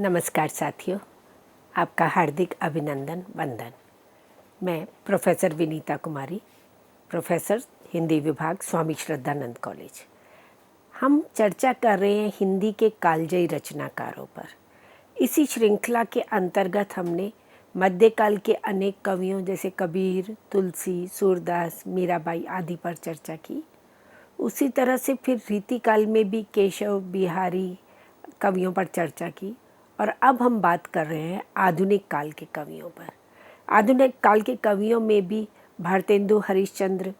नमस्कार साथियों, आपका हार्दिक अभिनंदन वंदन। मैं प्रोफेसर विनीता कुमारी, प्रोफेसर हिंदी विभाग, स्वामी श्रद्धानंद कॉलेज। हम चर्चा कर रहे हैं हिंदी के कालजयी रचनाकारों पर। इसी श्रृंखला के अंतर्गत हमने मध्यकाल के अनेक कवियों जैसे कबीर, तुलसी, सूरदास, मीराबाई आदि पर चर्चा की। उसी तरह से फिर रीतिकाल में भी केशव, बिहारी कवियों पर चर्चा की। और अब हम बात कर रहे हैं आधुनिक काल के कवियों पर। आधुनिक काल के कवियों में भी भारतेंदु हरिश्चंद्र,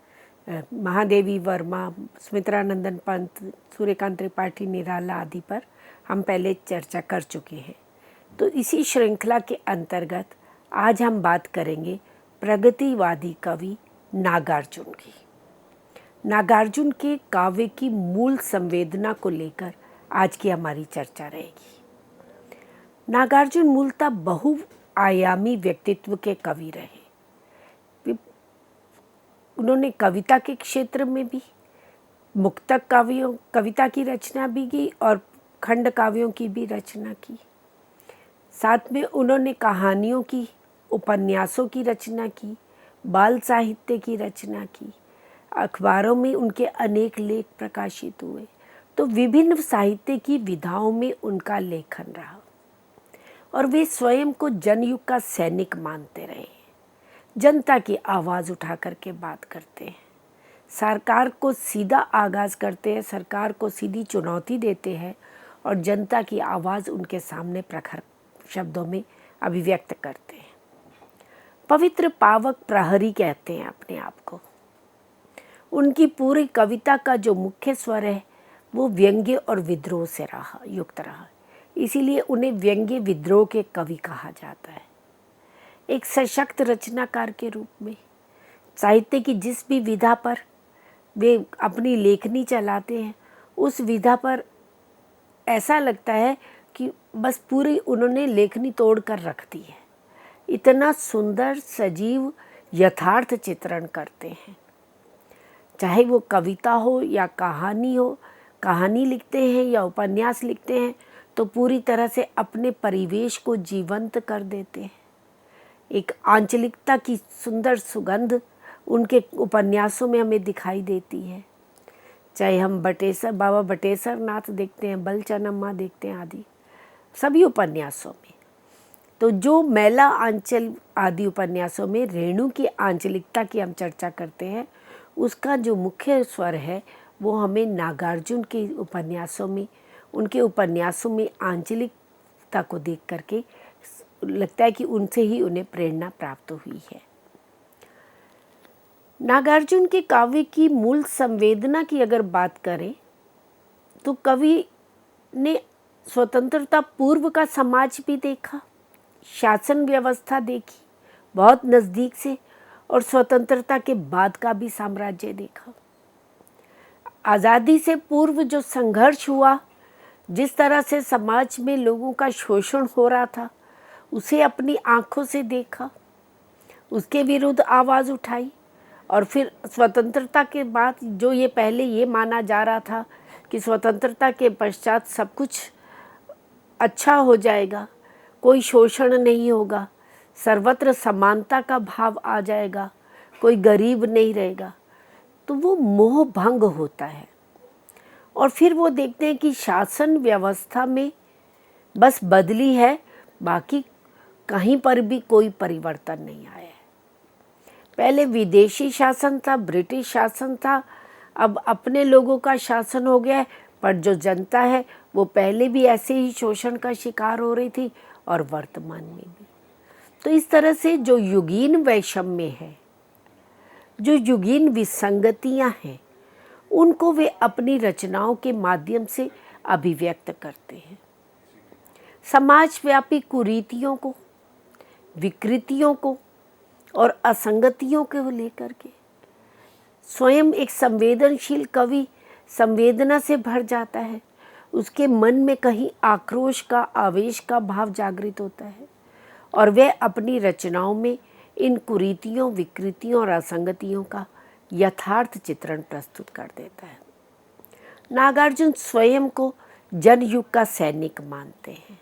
महादेवी वर्मा, सुमित्रानंदन पंत, सूर्यकांत त्रिपाठी, निराला आदि पर हम पहले चर्चा कर चुके हैं। तो इसी श्रृंखला के अंतर्गत आज हम बात करेंगे प्रगतिवादी कवि नागार्जुन की। नागार्जुन के काव्य की मूल संवेदना को लेकर आज की हमारी चर्चा रहेगी। नागार्जुन मूलतः बहुआयामी व्यक्तित्व के कवि रहे। उन्होंने कविता के क्षेत्र में भी मुक्तक कविता की रचना भी की और खंड काव्यों की भी रचना की। साथ में उन्होंने कहानियों की, उपन्यासों की रचना की, बाल साहित्य की रचना की। अखबारों में उनके अनेक लेख प्रकाशित हुए। तो विभिन्न साहित्य की विधाओं में उनका लेखन रहा और वे स्वयं को जनयुग का सैनिक मानते रहे। जनता की आवाज़ उठा करके बात करते हैं, सरकार को सीधा आगाज़ करते हैं, सरकार को सीधी चुनौती देते हैं और जनता की आवाज़ उनके सामने प्रखर शब्दों में अभिव्यक्त करते हैं। पवित्र पावक प्रहरी कहते हैं अपने आप को। उनकी पूरी कविता का जो मुख्य स्वर है वो व्यंग्य और विद्रोह से युक्त रहा। इसीलिए उन्हें व्यंग्य विद्रोह के कवि कहा जाता है। एक सशक्त रचनाकार के रूप में साहित्य की जिस भी विधा पर वे अपनी लेखनी चलाते हैं, उस विधा पर ऐसा लगता है कि बस पूरी उन्होंने लेखनी तोड़ कर रख दी है। इतना सुंदर, सजीव, यथार्थ चित्रण करते हैं। चाहे वो कविता हो या कहानी हो, कहानी लिखते हैं या उपन्यास लिखते हैं तो पूरी तरह से अपने परिवेश को जीवंत कर देते हैं। एक आंचलिकता की सुंदर सुगंध उनके उपन्यासों में हमें दिखाई देती है। चाहे हम बाबा बटेसर नाथ देखते हैं, बलचनम्मा देखते हैं आदि सभी उपन्यासों में। तो जो मैला आंचल आदि उपन्यासों में रेणु की आंचलिकता की हम चर्चा करते हैं, उसका जो मुख्य स्वर है वो हमें नागार्जुन के उपन्यासों में, उनके उपन्यासों में आंचलिकता को देख करके लगता है कि उनसे ही उन्हें प्रेरणा प्राप्त हुई है। नागार्जुन के काव्य की मूल संवेदना की अगर बात करें तो कवि ने स्वतंत्रता पूर्व का समाज भी देखा, शासन व्यवस्था देखी बहुत नज़दीक से, और स्वतंत्रता के बाद का भी साम्राज्य देखा। आज़ादी से पूर्व जो संघर्ष हुआ, जिस तरह से समाज में लोगों का शोषण हो रहा था, उसे अपनी आँखों से देखा, उसके विरुद्ध आवाज़ उठाई। और फिर स्वतंत्रता के बाद जो ये पहले ये माना जा रहा था कि स्वतंत्रता के पश्चात सब कुछ अच्छा हो जाएगा, कोई शोषण नहीं होगा, सर्वत्र समानता का भाव आ जाएगा, कोई गरीब नहीं रहेगा, तो वो मोह भंग होता है। और फिर वो देखते हैं कि शासन व्यवस्था में बस बदली है, बाकी कहीं पर भी कोई परिवर्तन नहीं आया है। पहले विदेशी शासन था, ब्रिटिश शासन था, अब अपने लोगों का शासन हो गया है, पर जो जनता है वो पहले भी ऐसे ही शोषण का शिकार हो रही थी और वर्तमान में भी। तो इस तरह से जो युगीन वैषम्य है, जो युगीन विसंगतियां हैं, उनको वे अपनी रचनाओं के माध्यम से अभिव्यक्त करते हैं। समाजव्यापी कुरीतियों को, विकृतियों को और असंगतियों को लेकर के स्वयं एक संवेदनशील कवि संवेदना से भर जाता है। उसके मन में कहीं आक्रोश का, आवेश का भाव जागृत होता है और वह अपनी रचनाओं में इन कुरीतियों, विकृतियों और असंगतियों का यथार्थ चित्रण प्रस्तुत कर देता है। नागार्जुन स्वयं को जनयुग का सैनिक मानते हैं।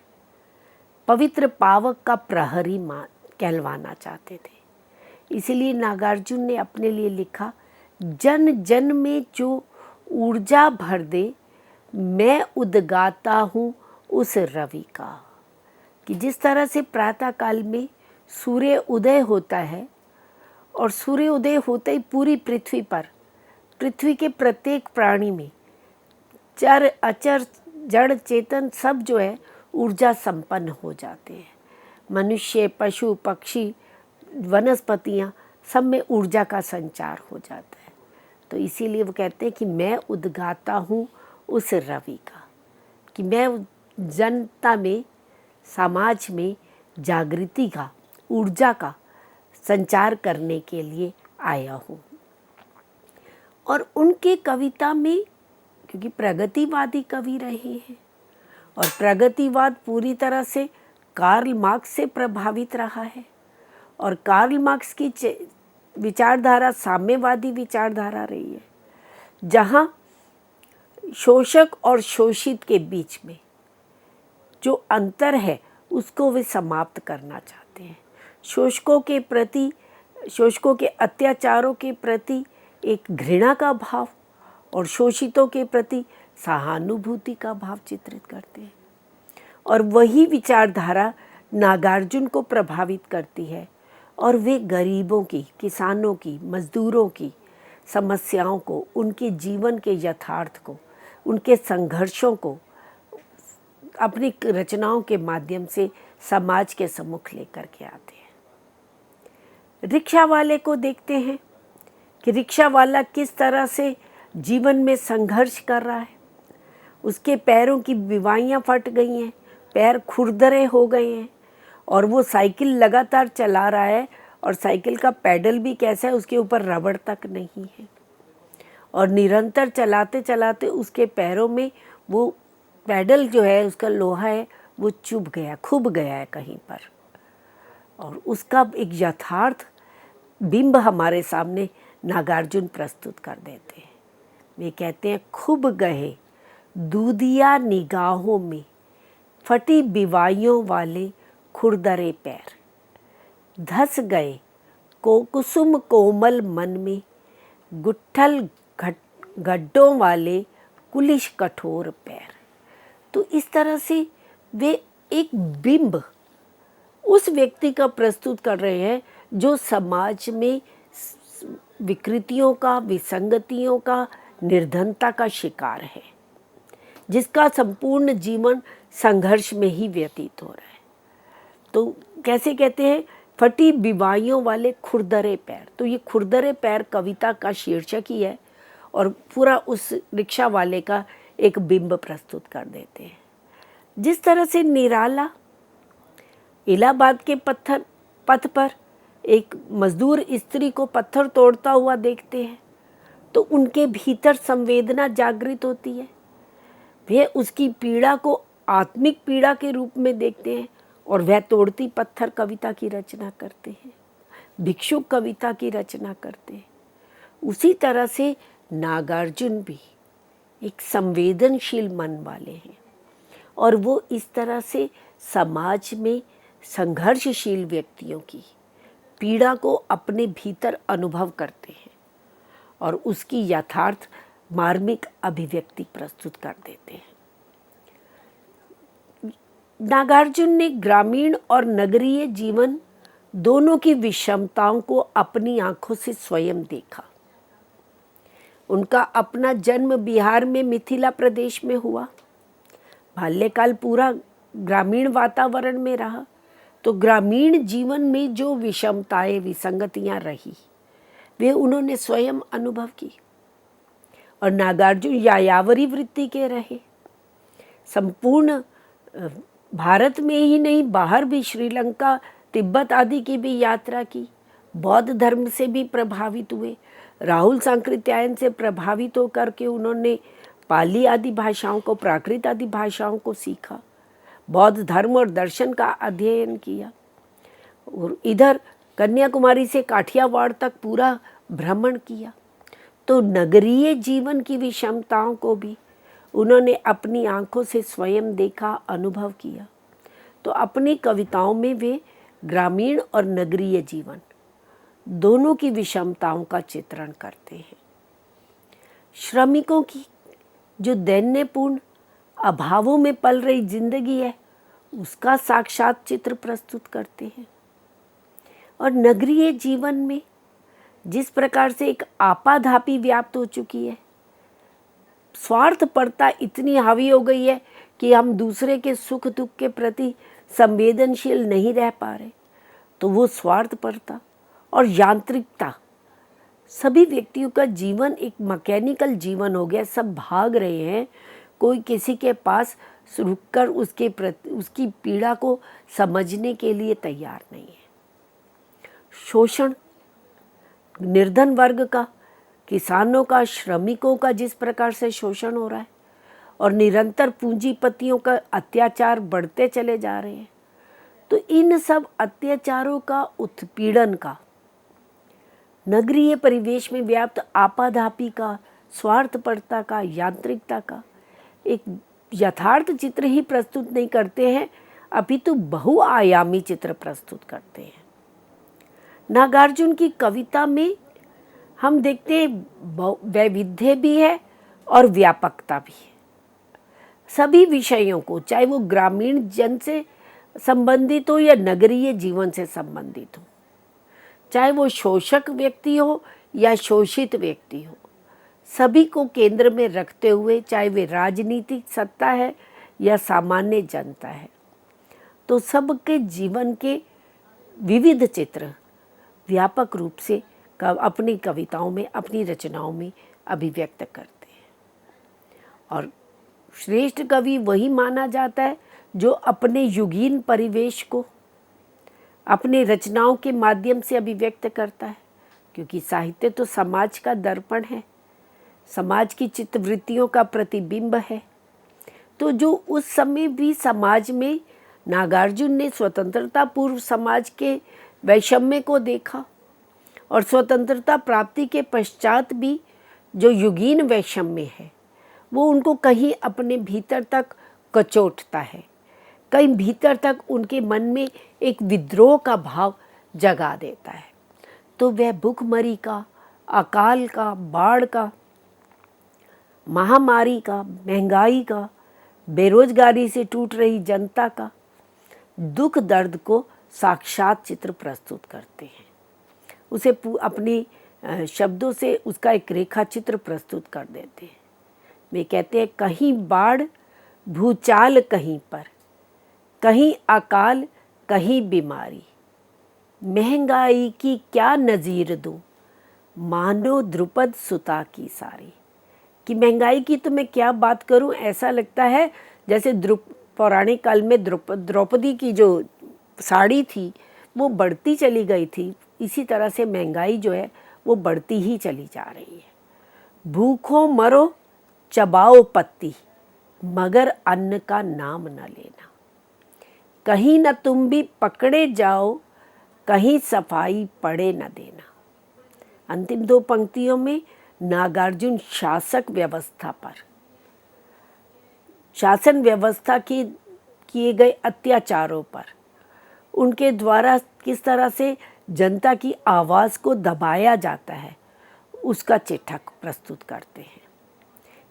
पवित्र पावक का प्रहरी कहलवाना चाहते थे। इसीलिए नागार्जुन ने अपने लिए लिखा, जन जन में जो ऊर्जा भर दे, मैं उद्गाता हूँ उस रवि का। कि जिस तरह से प्रातः काल में सूर्य उदय होता है और सूर्य उदय होते ही पूरी पृथ्वी पर, पृथ्वी के प्रत्येक प्राणी में, चर अचर जड़ चेतन सब जो है ऊर्जा संपन्न हो जाते हैं। मनुष्य, पशु, पक्षी, वनस्पतियाँ सब में ऊर्जा का संचार हो जाता है। तो इसीलिए वो कहते हैं कि मैं उद्गाता हूँ उस रवि का, कि मैं जनता में, समाज में जागृति का, ऊर्जा का संचार करने के लिए आया हूँ। और उनके कविता में, क्योंकि प्रगतिवादी कवि रहे हैं और प्रगतिवाद पूरी तरह से कार्ल मार्क्स से प्रभावित रहा है, और कार्ल मार्क्स की विचारधारा साम्यवादी विचारधारा रही है, जहाँ शोषक और शोषित के बीच में जो अंतर है उसको वे समाप्त करना चाहते हैं। शोषकों के प्रति, शोषकों के अत्याचारों के प्रति एक घृणा का भाव और शोषितों के प्रति सहानुभूति का भाव चित्रित करते हैं। और वही विचारधारा नागार्जुन को प्रभावित करती है, और वे गरीबों की, किसानों की, मजदूरों की समस्याओं को, उनके जीवन के यथार्थ को, उनके संघर्षों को अपनी रचनाओं के माध्यम से समाज के सम्मुख लेकर के आते हैं। रिक्शा वाले को देखते हैं कि रिक्शा वाला किस तरह से जीवन में संघर्ष कर रहा है। उसके पैरों की विवाइयाँ फट गई हैं, पैर खुरदरे हो गए हैं, और वो साइकिल लगातार चला रहा है, और साइकिल का पैडल भी कैसा है, उसके ऊपर रबड़ तक नहीं है, और निरंतर चलाते चलाते उसके पैरों में वो पैडल जो है, उसका लोहा है, वो चुभ गया, खुब गया है कहीं पर। और उसका एक यथार्थ बिंब हमारे सामने नागार्जुन प्रस्तुत कर देते हैं। वे कहते हैं, खुब गए दूधिया निगाहों में, फटी बिवाइयों वाले खुरदरे पैर, धस गए को कुसुम कोमल मन में, गुट्ठल गड्ढों वाले कुलिश कठोर पैर। तो इस तरह से वे एक बिंब उस व्यक्ति का प्रस्तुत कर रहे हैं जो समाज में विकृतियों का, विसंगतियों का, निर्धनता का शिकार है, जिसका संपूर्ण जीवन संघर्ष में ही व्यतीत हो रहा है। तो कैसे कहते हैं, फटी बिवाइयों वाले खुरदरे पैर। तो ये खुरदरे पैर कविता का शीर्षक ही है, और पूरा उस रिक्शा वाले का एक बिंब प्रस्तुत कर देते हैं। जिस तरह से निराला इलाहाबाद के पथ पर एक मजदूर स्त्री को पत्थर तोड़ता हुआ देखते हैं, तो उनके भीतर संवेदना जागृत होती है। वे उसकी पीड़ा को आत्मिक पीड़ा के रूप में देखते हैं, और वह तोड़ती पत्थर कविता की रचना करते हैं, भिक्षुक कविता की रचना करते हैं। उसी तरह से नागार्जुन भी एक संवेदनशील मन वाले हैं, और वो इस तरह से समाज में संघर्षशील व्यक्तियों की पीड़ा को अपने भीतर अनुभव करते हैं, और उसकी यथार्थ मार्मिक अभिव्यक्ति प्रस्तुत कर देते हैं। नागार्जुन ने ग्रामीण और नगरीय जीवन दोनों की विषमताओं को अपनी आंखों से स्वयं देखा। उनका अपना जन्म बिहार में मिथिला प्रदेश में हुआ, बाल्यकाल पूरा ग्रामीण वातावरण में रहा। तो ग्रामीण जीवन में जो विषमताएं, विसंगतियां रही, वे उन्होंने स्वयं अनुभव की। और नागार्जुन यायावरी वृत्ति के रहे, संपूर्ण भारत में ही नहीं, बाहर भी, श्रीलंका, तिब्बत आदि की भी यात्रा की, बौद्ध धर्म से भी प्रभावित हुए। राहुल सांकृत्यायन से प्रभावित होकर के उन्होंने पाली आदि भाषाओं को, प्राकृत आदि भाषाओं को सीखा, बौद्ध धर्म और दर्शन का अध्ययन किया, और इधर कन्याकुमारी से काठियावाड़ तक पूरा भ्रमण किया। तो नगरीय जीवन की विषमताओं को भी उन्होंने अपनी आंखों से स्वयं देखा, अनुभव किया। तो अपनी कविताओं में वे ग्रामीण और नगरीय जीवन दोनों की विषमताओं का चित्रण करते हैं। श्रमिकों की जो दैन्यपूर्ण अभावों में पल रही जिंदगी है उसका साक्षात चित्र प्रस्तुत करते हैं। और नगरीय जीवन में जिस प्रकार से एक आपाधापी व्याप्त हो चुकी है, स्वार्थपरता इतनी हावी हो गई है कि हम दूसरे के सुख दुख के प्रति संवेदनशील नहीं रह पा रहे, तो वो स्वार्थपरता और यांत्रिकता, सभी व्यक्तियों का जीवन एक मैकेनिकल जीवन हो गया। सब भाग रहे हैं, कोई किसी के पास रुककर उसकी पीड़ा को समझने के लिए तैयार नहीं है। शोषण निर्धन वर्ग का, किसानों का, श्रमिकों का जिस प्रकार से शोषण हो रहा है और निरंतर पूंजीपतियों का अत्याचार बढ़ते चले जा रहे हैं, तो इन सब अत्याचारों का, उत्पीड़न का, नगरीय परिवेश में व्याप्त आपाधापी का, स्वार्थपरता का, यांत्रिकता का एक यथार्थ चित्र ही प्रस्तुत नहीं करते हैं, अपितु बहुआयामी चित्र प्रस्तुत करते हैं। नागार्जुन की कविता में हम देखते हैं वैविध्य भी है और व्यापकता भी है। सभी विषयों को, चाहे वो ग्रामीण जन से संबंधित हो या नगरीय जीवन से संबंधित हो, चाहे वो शोषक व्यक्ति हो या शोषित व्यक्ति हो, सभी को केंद्र में रखते हुए, चाहे वे राजनीतिक सत्ता है या सामान्य जनता है, तो सबके जीवन के विविध चित्र व्यापक रूप से अपनी कविताओं में, अपनी रचनाओं में अभिव्यक्त करते हैं। और श्रेष्ठ कवि वही माना जाता है जो अपने युगीन परिवेश को अपने रचनाओं के माध्यम से अभिव्यक्त करता है, क्योंकि साहित्य तो समाज का दर्पण है, समाज की चित्तवृत्तियों का प्रतिबिंब है। तो जो उस समय भी समाज में नागार्जुन ने स्वतंत्रता पूर्व समाज के वैषम्य को देखा और स्वतंत्रता प्राप्ति के पश्चात भी जो युगीन वैषम्य है वो उनको कहीं अपने भीतर तक कचोटता है, कहीं भीतर तक उनके मन में एक विद्रोह का भाव जगा देता है। तो वह भूखमरी का, अकाल का, बाढ़ का, महामारी का, महंगाई का, बेरोजगारी से टूट रही जनता का दुख दर्द को साक्षात चित्र प्रस्तुत करते हैं, उसे अपनी शब्दों से उसका एक रेखा चित्र प्रस्तुत कर देते हैं। वे कहते हैं, कहीं बाढ़ भूचाल, कहीं पर कहीं अकाल, कहीं बीमारी, महंगाई की क्या नज़ीर दूँ, मानो द्रुपद सुता की सारी। कि महंगाई की तो मैं क्या बात करूं, ऐसा लगता है जैसे पौराणिक काल में द्रौपदी की जो साड़ी थी वो बढ़ती चली गई थी, इसी तरह से महंगाई जो है वो बढ़ती ही चली जा रही है। भूखों मरो चबाओ पत्ती, मगर अन्न का नाम न लेना, कहीं न तुम भी पकड़े जाओ, कहीं सफाई पड़े न देना। अंतिम दो पंक्तियों में नागार्जुन शासक व्यवस्था पर, शासन व्यवस्था के किए गए अत्याचारों पर, उनके द्वारा किस तरह से जनता की आवाज़ को दबाया जाता है उसका चिट्ठा प्रस्तुत करते हैं।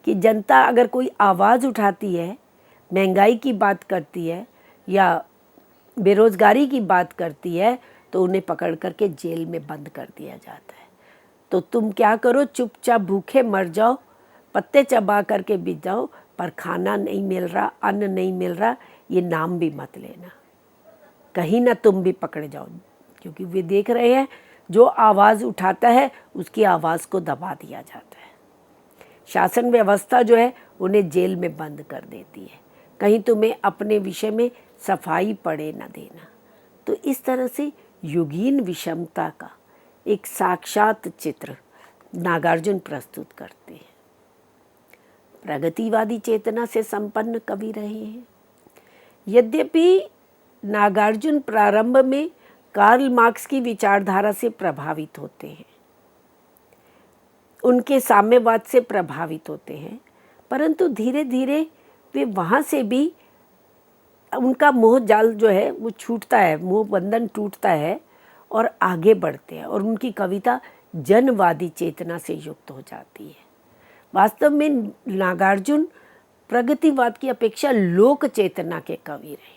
कि जनता अगर कोई आवाज़ उठाती है, महंगाई की बात करती है या बेरोज़गारी की बात करती है, तो उन्हें पकड़ करके जेल में बंद कर दिया जाता है। तो तुम क्या करो, चुपचाप भूखे मर जाओ, पत्ते चबा करके बीत जाओ, पर खाना नहीं मिल रहा, अन्न नहीं मिल रहा, ये नाम भी मत लेना, कहीं ना तुम भी पकड़े जाओ। क्योंकि वे देख रहे हैं जो आवाज़ उठाता है उसकी आवाज़ को दबा दिया जाता है। शासन व्यवस्था जो है उन्हें जेल में बंद कर देती है, कहीं तुम्हें अपने विषय में सफाई पड़े न देना। तो इस तरह से युगीन विषमता का एक साक्षात चित्र नागार्जुन प्रस्तुत करते हैं। प्रगतिवादी चेतना से संपन्न कवि रहे हैं। यद्यपि नागार्जुन प्रारंभ में कार्ल मार्क्स की विचारधारा से प्रभावित होते हैं, उनके साम्यवाद से प्रभावित होते हैं, परंतु धीरे धीरे वे वहाँ से भी उनका मोह जाल जो है वो छूटता है, मोह बंधन टूटता है और आगे बढ़ते हैं और उनकी कविता जनवादी चेतना से युक्त हो जाती है। वास्तव में नागार्जुन प्रगतिवाद की अपेक्षा लोक चेतना के कवि रहे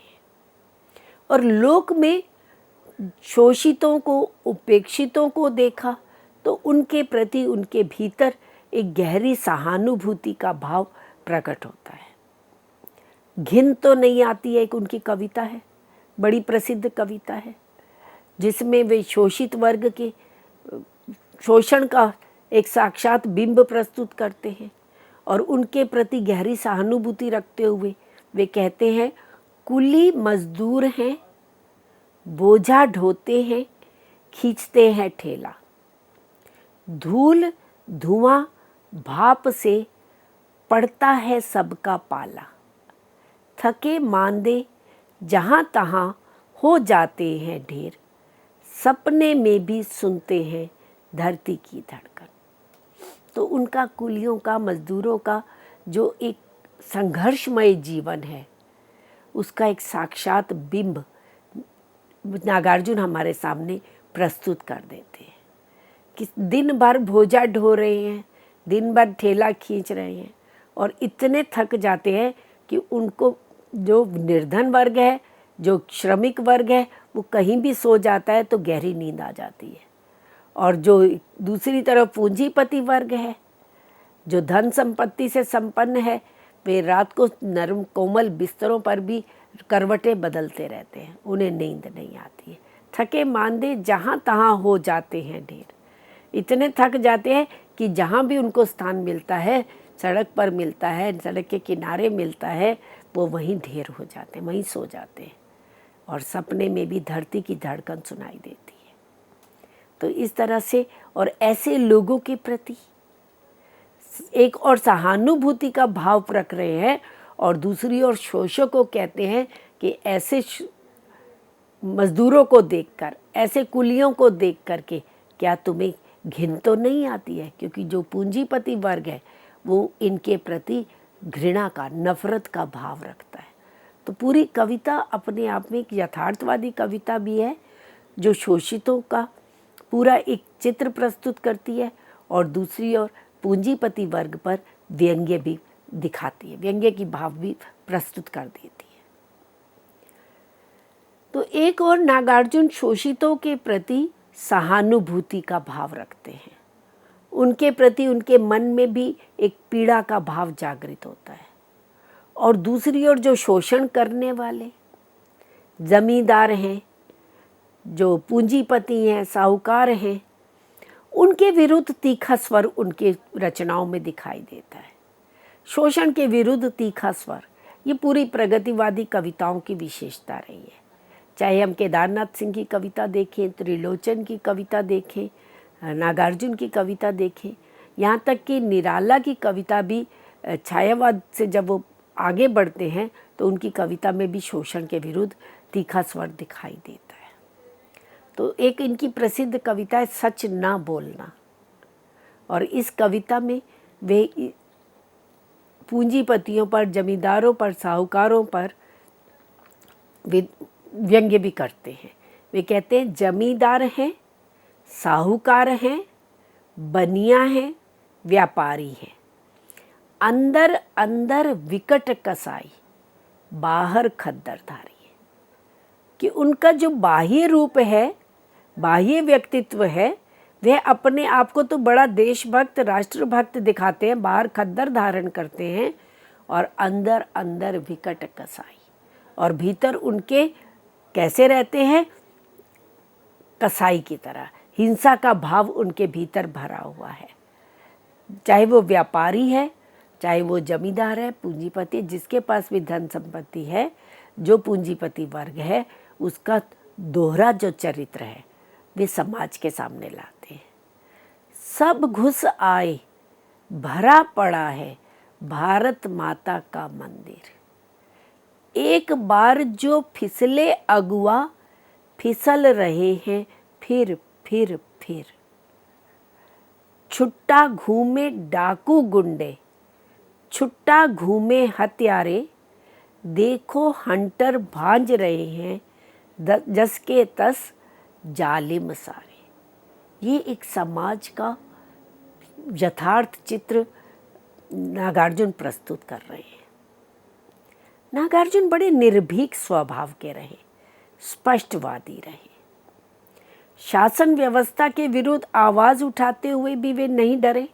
और लोक में शोषितों को, उपेक्षितों को देखा तो उनके प्रति उनके भीतर एक गहरी सहानुभूति का भाव प्रकट होता है। घिन तो नहीं आती है, एक उनकी कविता है, बड़ी प्रसिद्ध कविता है, जिसमें वे शोषित वर्ग के शोषण का एक साक्षात बिंब प्रस्तुत करते हैं और उनके प्रति गहरी सहानुभूति रखते हुए वे कहते हैं, कुली मजदूर हैं, बोझा ढोते हैं, खींचते हैं ठेला, धूल धुआं भाप से पड़ता है सबका पाला, थके मांदे जहाँ तहाँ हो जाते हैं ढेर, सपने में भी सुनते हैं धरती की धड़कन। तो उनका कुलियों का, मजदूरों का जो एक संघर्षमय जीवन है, उसका एक साक्षात बिंब नागार्जुन हमारे सामने प्रस्तुत कर देते हैं कि दिन भर बोझा ढो रहे हैं, दिन भर ठेला खींच रहे हैं और इतने थक जाते हैं कि उनको, जो निर्धन वर्ग है, जो श्रमिक वर्ग है, वो कहीं भी सो जाता है तो गहरी नींद आ जाती है। और जो दूसरी तरफ पूंजीपति वर्ग है, जो धन संपत्ति से संपन्न है, वे रात को नरम कोमल बिस्तरों पर भी करवटें बदलते रहते हैं, उन्हें नींद नहीं आती है। थके मांदे जहाँ तहाँ हो जाते हैं ढेर, इतने थक जाते हैं कि जहाँ भी उनको स्थान मिलता है, सड़क पर मिलता है, सड़क के किनारे मिलता है, वो वहीं ढेर हो जाते हैं, वहीं सो जाते हैं और सपने में भी धरती की धड़कन सुनाई देती है। तो इस तरह से और ऐसे लोगों के प्रति एक और सहानुभूति का भाव रख रहे हैं और दूसरी ओर शोषकों कहते हैं कि ऐसे मजदूरों को देखकर, ऐसे कुलियों को देख करके क्या तुम्हें घिन तो नहीं आती है? क्योंकि जो पूंजीपति वर्ग है वो इनके प्रति घृणा का, नफरत का भाव रखता है। तो पूरी कविता अपने आप में एक यथार्थवादी कविता भी है, जो शोषितों का पूरा एक चित्र प्रस्तुत करती है और दूसरी ओर पूंजीपति वर्ग पर व्यंग्य भी दिखाती है, व्यंग्य की भाव भी प्रस्तुत कर देती है। तो एक और नागार्जुन शोषितों के प्रति सहानुभूति का भाव रखते हैं, उनके प्रति उनके मन में भी एक पीड़ा का भाव जागृत होता है। और दूसरी ओर जो शोषण करने वाले जमींदार हैं, जो पूंजीपति हैं, साहूकार हैं, उनके विरुद्ध तीखा स्वर उनके रचनाओं में दिखाई देता है। शोषण के विरुद्ध तीखा स्वर, ये पूरी प्रगतिवादी कविताओं की विशेषता रही है। चाहे हम केदारनाथ सिंह की कविता देखें, त्रिलोचन की कविता देखें, नागार्जुन की कविता देखें, यहाँ तक कि निराला की कविता भी छायावाद से जब वो आगे बढ़ते हैं तो उनकी कविता में भी शोषण के विरुद्ध तीखा स्वर दिखाई देता है। तो एक इनकी प्रसिद्ध कविता है सच ना बोलना, और इस कविता में वे पूंजीपतियों पर, जमींदारों पर, साहूकारों पर व्यंग्य भी करते हैं। वे कहते हैं, जमींदार हैं, साहूकार हैं, बनिया हैं, व्यापारी हैं, अंदर अंदर विकट कसाई, बाहर खद्दरधारी है। कि उनका जो बाह्य रूप है, बाह्य व्यक्तित्व है, वह अपने आप को तो बड़ा देशभक्त, राष्ट्रभक्त दिखाते हैं, बाहर खद्दर धारण करते हैं और अंदर अंदर विकट कसाई, और भीतर उनके कैसे रहते हैं? कसाई की तरह, हिंसा का भाव उनके भीतर भरा हुआ है। चाहे वो व्यापारी है, चाहे वो जमींदार है, पूंजीपति, जिसके पास भी धन संपत्ति है, जो पूंजीपति वर्ग है, उसका दोहरा जो चरित्र है वे समाज के सामने लाते हैं। सब घुस आए, भरा पड़ा है भारत माता का मंदिर, एक बार जो फिसले अगुआ, फिसल रहे हैं फिर फिर फिर, छुट्टा घूमे डाकू गुंडे, छुट्टा घूमे हत्यारे, देखो हंटर भांज रहे हैं जस के तस जालिम सारे। ये एक समाज का यथार्थ चित्र नागार्जुन प्रस्तुत कर रहे हैं। नागार्जुन बड़े निर्भीक स्वभाव के रहे, स्पष्टवादी रहे। शासन व्यवस्था के विरुद्ध आवाज उठाते हुए भी वे नहीं डरे।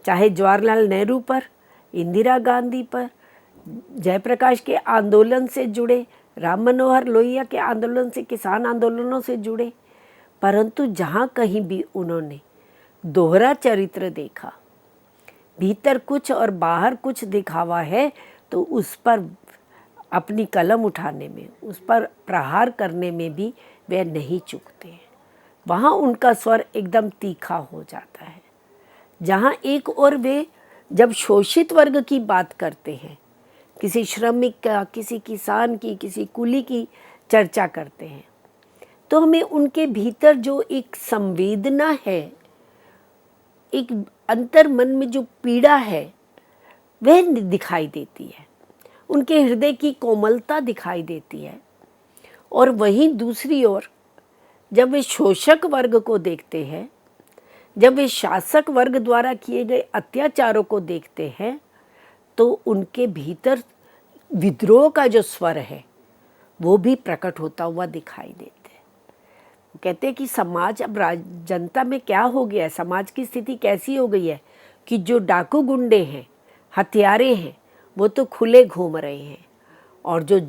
चाहे जवाहरलाल नेहरू पर, इंदिरा गांधी पर, जयप्रकाश के आंदोलन से जुड़े, राम मनोहर लोहिया के आंदोलन से, किसान आंदोलनों से जुड़े, परंतु जहाँ कहीं भी उन्होंने दोहरा चरित्र देखा, भीतर कुछ और बाहर कुछ दिखावा है, तो उस पर अपनी कलम उठाने में, उस पर प्रहार करने में भी वे नहीं चूकते हैं। वहाँ उनका स्वर एकदम तीखा हो जाता है। जहाँ एक और वे जब शोषित वर्ग की बात करते हैं, किसी श्रमिक का, किसी किसान की, किसी कुली की चर्चा करते हैं, तो हमें उनके भीतर जो एक संवेदना है, एक अंतर मन में जो पीड़ा है, वह दिखाई देती है। उनके हृदय की कोमलता दिखाई देती है। और वहीं दूसरी ओर जब वे शोषक वर्ग को देखते हैं, जब वे शासक वर्ग द्वारा किए गए अत्याचारों को देखते हैं, तो उनके भीतर विद्रोह का जो स्वर है वो भी प्रकट होता हुआ दिखाई देते हैं। वो कहते हैं कि समाज अब जनता में क्या हो गया है, समाज की स्थिति कैसी हो गई है कि जो डाकू गुंडे हैं, हथियारे हैं, वो तो खुले घूम रहे हैं, और जो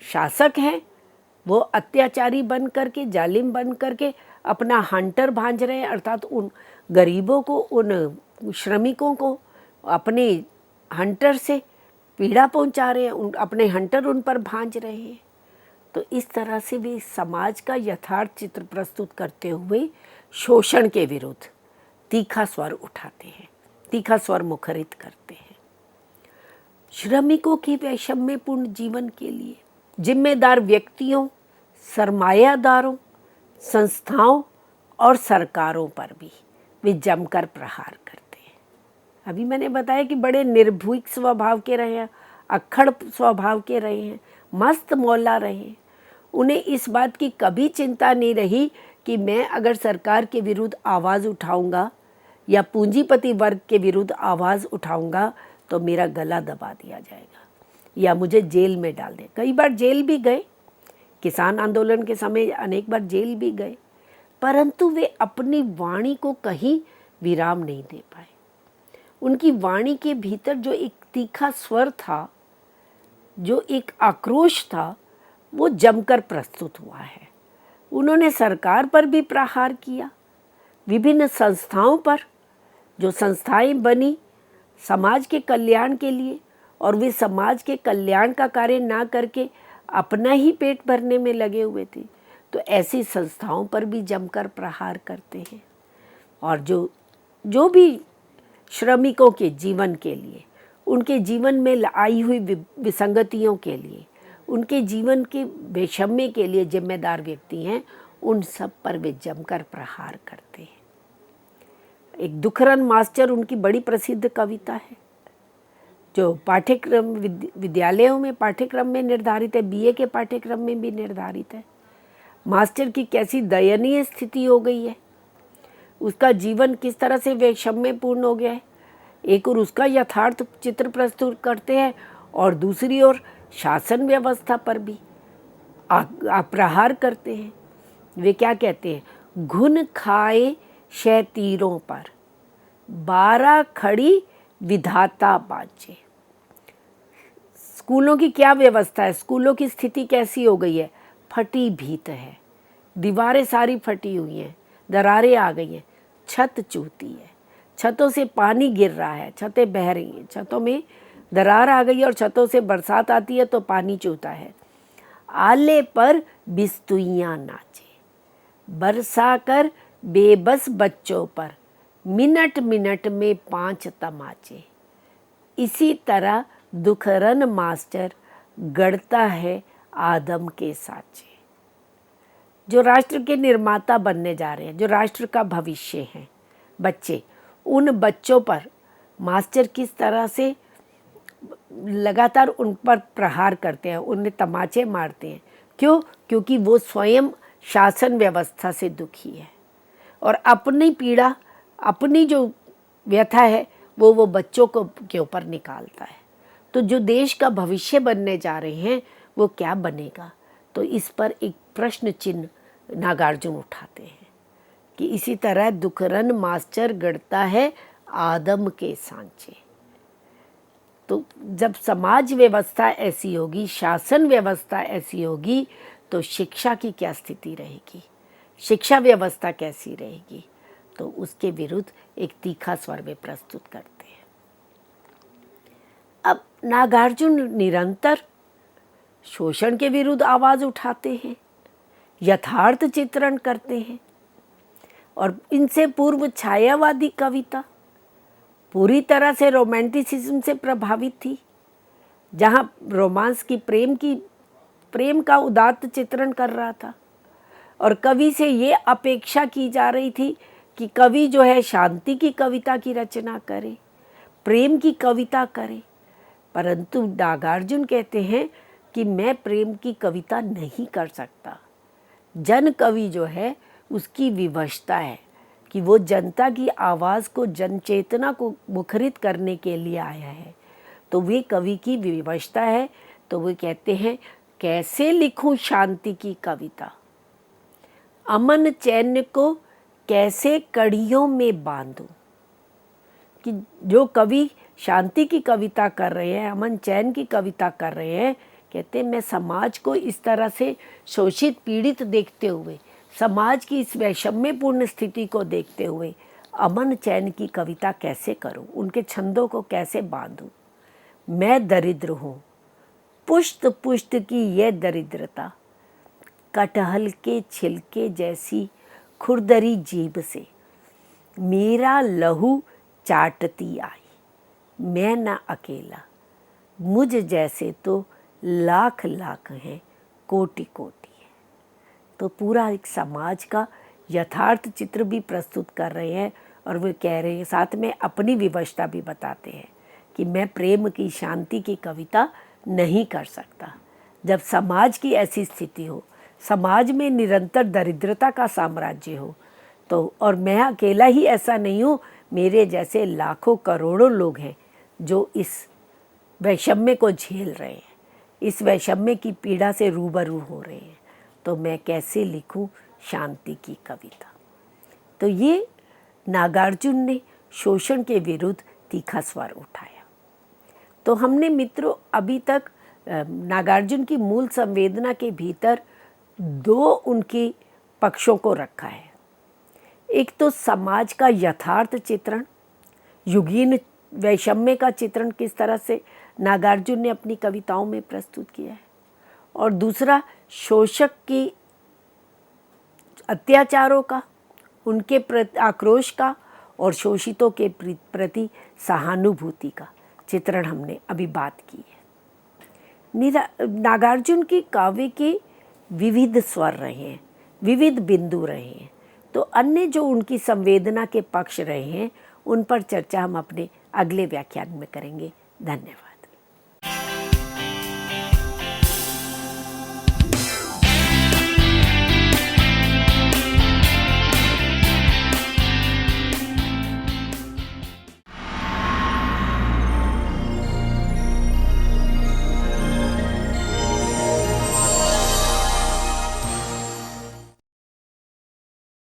शासक हैं वो अत्याचारी बन करके, जालिम बन करके अपना हंटर भांज रहे हैं, अर्थात उन गरीबों को, उन श्रमिकों को अपने हंटर से पीड़ा पहुंचा रहे हैं, अपने हंटर उन पर भांज रहे हैं। तो इस तरह से वे समाज का यथार्थ चित्र प्रस्तुत करते हुए शोषण के विरुद्ध तीखा स्वर उठाते हैं, तीखा स्वर मुखरित करते हैं। श्रमिकों की वैषम्यपूर्ण जीवन के लिए जिम्मेदार व्यक्तियों, सरमायादारों, संस्थाओं और सरकारों पर भी वे जमकर प्रहार करते हैं। अभी मैंने बताया कि बड़े निर्भीक स्वभाव के रहे हैं, अक्खड़ स्वभाव के रहे हैं, मस्त मौला रहे हैं। उन्हें इस बात की कभी चिंता नहीं रही कि मैं अगर सरकार के विरुद्ध आवाज़ उठाऊंगा या पूंजीपति वर्ग के विरुद्ध आवाज़ उठाऊंगा तो मेरा गला दबा दिया जाएगा या मुझे जेल में डाल दे। कई बार जेल भी गए, किसान आंदोलन के समय अनेक बार जेल भी गए, परंतु वे अपनी वाणी को कहीं विराम नहीं दे पाए। उनकी वाणी के भीतर जो एक तीखा स्वर था, जो एक आक्रोश था, वो जमकर प्रस्तुत हुआ है। उन्होंने सरकार पर भी प्रहार किया, विभिन्न संस्थाओं पर, जो संस्थाएं बनी समाज के कल्याण के लिए, और वे समाज के कल्याण का कार्य ना करके अपना ही पेट भरने में लगे हुए थे, तो ऐसी संस्थाओं पर भी जमकर प्रहार करते हैं। और जो भी श्रमिकों के जीवन के लिए, उनके जीवन में आई हुई विसंगतियों के लिए, उनके जीवन के वैषम्य के लिए जिम्मेदार व्यक्ति हैं, उन सब पर वे जमकर प्रहार करते हैं। एक दुखरन मास्टर उनकी बड़ी प्रसिद्ध कविता है, जो पाठ्यक्रम विद्यालयों में पाठ्यक्रम में निर्धारित है, बीए के पाठ्यक्रम में भी निर्धारित है। मास्टर की कैसी दयनीय स्थिति हो गई है, उसका जीवन किस तरह से वैषम्यपूर्ण हो गया है। एक और उसका यथार्थ चित्र प्रस्तुत करते हैं, और दूसरी ओर शासन व्यवस्था पर भी प्रहार करते हैं। वे क्या कहते हैं, घुन खाए शैतीरों पर 12 खड़ी विधाता बाँचे। स्कूलों की क्या व्यवस्था है, स्कूलों की स्थिति कैसी हो गई है, फटी भीत है, दीवारें सारी फटी हुई हैं, दरारें आ गई हैं, छत चूती है, छतों से पानी गिर रहा है, छतें बह रही हैं, छतों में दरार आ गई है, और छतों से बरसात आती है तो पानी चूता है। आले पर बिस्तुइयाँ नाचे, बरसा कर बेबस बच्चों पर मिनट मिनट में 5 तमाचे। इसी तरह दुखरन मास्टर गढ़ता है आदम के साँचे। जो राष्ट्र के निर्माता बनने जा रहे हैं, जो राष्ट्र का भविष्य है बच्चे, उन बच्चों पर मास्टर किस तरह से लगातार उन पर प्रहार करते हैं, उन्हें तमाचे मारते हैं। क्यों? क्योंकि वो स्वयं शासन व्यवस्था से दुखी है और अपनी पीड़ा, अपनी जो व्यथा है वो बच्चों को के ऊपर निकालता है। तो जो देश का भविष्य बनने जा रहे हैं वो क्या बनेगा? तो इस पर एक प्रश्न चिन्ह नागार्जुन उठाते हैं कि इसी तरह दुखरन मास्टर गढ़ता है आदम के सांचे। तो जब समाज व्यवस्था ऐसी होगी, शासन व्यवस्था ऐसी होगी, तो शिक्षा की क्या स्थिति रहेगी, शिक्षा व्यवस्था कैसी रहेगी? तो उसके विरुद्ध एक तीखा स्वर वे प्रस्तुत करते हैं। अब नागार्जुन निरंतर शोषण के विरुद्ध आवाज़ उठाते हैं, यथार्थ चित्रण करते हैं, और इनसे पूर्व छायावादी कविता पूरी तरह से रोमांटिसिज्म से प्रभावित थी, जहाँ रोमांस की प्रेम का उदात्त चित्रण कर रहा था, और कवि से ये अपेक्षा की जा रही थी कि कवि जो है शांति की कविता की रचना करे, प्रेम की कविता करे। परंतु नागार्जुन कहते हैं कि मैं प्रेम की कविता नहीं कर सकता। जन कवि जो है उसकी विवशता है कि वो जनता की आवाज़ को, जन चेतना को मुखरित करने के लिए आया है, तो वे कवि की विवशता है। तो वे कहते हैं, कैसे लिखूं शांति की कविता, अमन चैन को कैसे कड़ियों में बांधूं। कि जो कवि शांति की कविता कर रहे हैं, अमन चैन की कविता कर रहे हैं, कहते हैं मैं समाज को इस तरह से शोषित पीड़ित देखते हुए, समाज की इस वैषम्यपूर्ण स्थिति को देखते हुए अमन चैन की कविता कैसे करूं, उनके छंदों को कैसे बांधूं। मैं दरिद्र हूँ, पुष्ट पुष्ट की यह दरिद्रता, कटहल के छिलके जैसी खुरदरी जीभ से मेरा लहू चाटती आई। मैं ना अकेला, मुझ जैसे तो लाख लाख हैं, कोटि कोटि है। तो पूरा एक समाज का यथार्थ चित्र भी प्रस्तुत कर रहे हैं, और वे कह रहे हैं, साथ में अपनी विवशता भी बताते हैं कि मैं प्रेम की, शांति की कविता नहीं कर सकता। जब समाज की ऐसी स्थिति हो, समाज में निरंतर दरिद्रता का साम्राज्य हो, तो और मैं अकेला ही ऐसा नहीं हूँ, मेरे जैसे लाखों करोड़ों लोग हैं जो इस वैषम्य को झेल रहे हैं, इस वैषम्य की पीड़ा से रूबरू हो रहे हैं। तो मैं कैसे लिखूं शांति की कविता। तो ये नागार्जुन ने शोषण के विरुद्ध तीखा स्वर उठाया। तो हमने मित्रों अभी तक नागार्जुन की मूल संवेदना के भीतर दो उनकी पक्षों को रखा है। एक तो समाज का यथार्थ चित्रण, युगीन वैषम्य का चित्रण किस तरह से नागार्जुन ने अपनी कविताओं में प्रस्तुत किया है, और दूसरा शोषक की अत्याचारों का, उनके प्रति आक्रोश का, और शोषितों के प्रति सहानुभूति का चित्रण हमने अभी बात की है। नागार्जुन की काव्य के विविध स्वर रहे हैं, विविध बिंदु रहे हैं। तो अन्य जो उनकी संवेदना के पक्ष रहे हैं, उन पर चर्चा हम अपने अगले व्याख्यान में करेंगे। धन्यवाद।